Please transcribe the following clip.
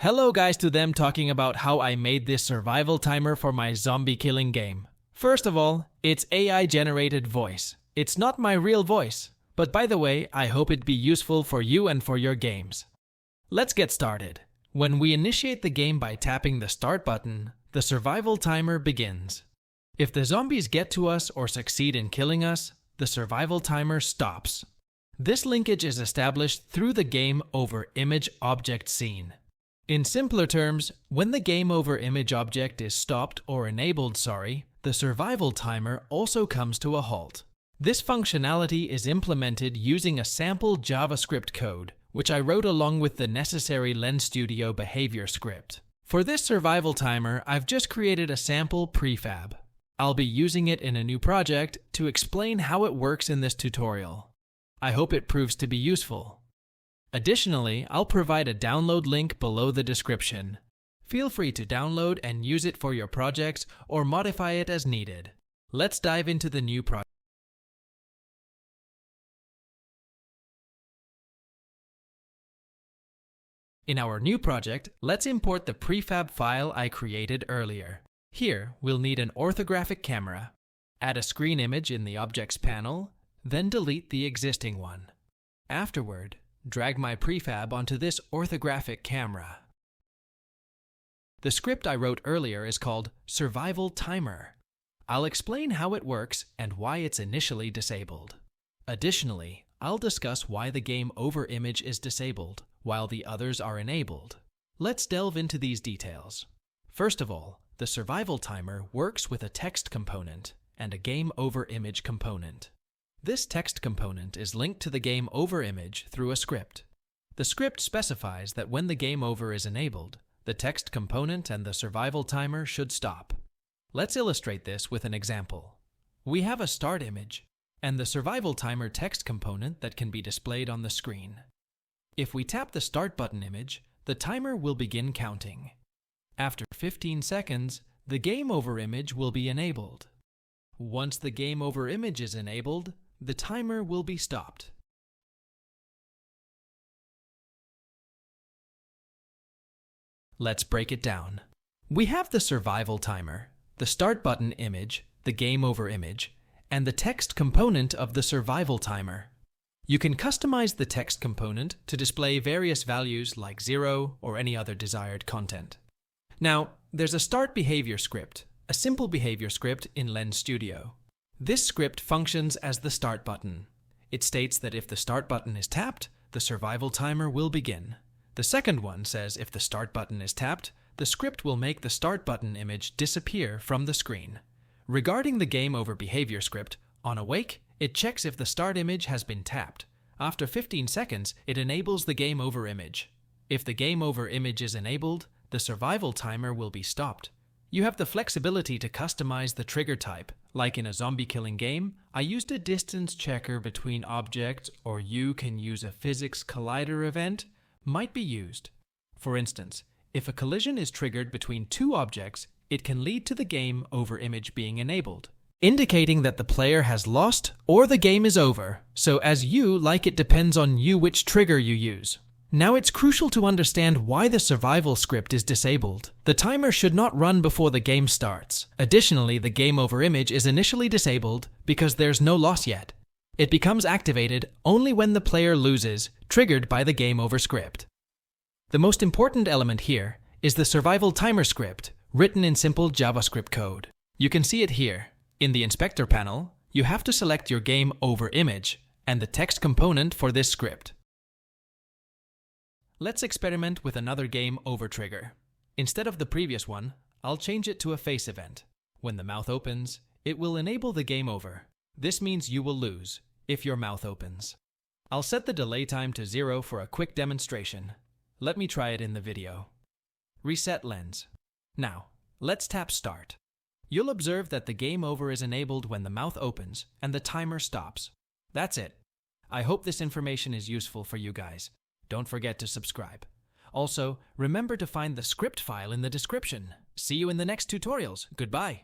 Hello guys to them talking about how I made this survival timer for my zombie killing game. First of all, it's AI generated voice. It's not my real voice. But by the way, I hope it be useful for you and for your games. Let's get started. When we initiate the game by tapping the start button, the survival timer begins. If the zombies get to us or succeed in killing us, the survival timer stops. This linkage is established through the game over image object scene. In simpler terms, when the game over image object is stopped or enabled, the survival timer also comes to a halt. This functionality is implemented using a sample JavaScript code, which I wrote along with the necessary Lens Studio behavior script. For this survival timer, I've just created a sample prefab. I'll be using it in a new project to explain how it works in this tutorial. I hope it proves to be useful. Additionally, I'll provide a download link below the description. Feel free to download and use it for your projects or modify it as needed. Let's dive into the new project. In our new project, let's import the prefab file I created earlier. Here, we'll need an orthographic camera. Add a screen image in the Objects panel, then delete the existing one. Afterward, drag my prefab onto this orthographic camera. The script I wrote earlier is called Survival Timer. I'll explain how it works and why it's initially disabled. Additionally, I'll discuss why the game over image is disabled, while the others are enabled. Let's delve into these details. First of all, the survival timer works with a text component and a game over image component. This text component is linked to the game over image through a script. The script specifies that when the game over is enabled, the text component and the survival timer should stop. Let's illustrate this with an example. We have a start image and the survival timer text component that can be displayed on the screen. If we tap the start button image, the timer will begin counting. After 15 seconds, the game over image will be enabled. Once the game over image is enabled, the timer will be stopped. Let's break it down. We have the survival timer, the start button image, the game over image, and the text component of the survival timer. You can customize the text component to display various values like 0 or any other desired content. Now, there's a start behavior script, a simple behavior script in Lens Studio. This script functions as the start button. It states that if the start button is tapped, the survival timer will begin. The second one says if the start button is tapped, the script will make the start button image disappear from the screen. Regarding the game over behavior script, on awake, it checks if the start image has been tapped. After 15 seconds, it enables the game over image. If the game over image is enabled, the survival timer will be stopped. You have the flexibility to customize the trigger type. Like in a zombie killing game, I used a distance checker between objects, or you can use a physics collider event, might be used. For instance, if a collision is triggered between two objects, it can lead to the game over image being enabled, indicating that the player has lost or the game is over. So as you like, it depends on you which trigger you use. Now it's crucial to understand why the survival script is disabled. The timer should not run before the game starts. Additionally, the game over image is initially disabled because there's no loss yet. It becomes activated only when the player loses, triggered by the game over script. The most important element here is the survival timer script, written in simple JavaScript code. You can see it here. In the inspector panel, you have to select your game over image and the text component for this script. Let's experiment with another game over trigger. Instead of the previous one, I'll change it to a face event. When the mouth opens, it will enable the game over. This means you will lose if your mouth opens. I'll set the delay time to 0 for a quick demonstration. Let me try it in the video. Reset lens. Now, let's tap start. You'll observe that the game over is enabled when the mouth opens and the timer stops. That's it. I hope this information is useful for you guys. Don't forget to subscribe. Also, remember to find the script file in the description. See you in the next tutorials. Goodbye.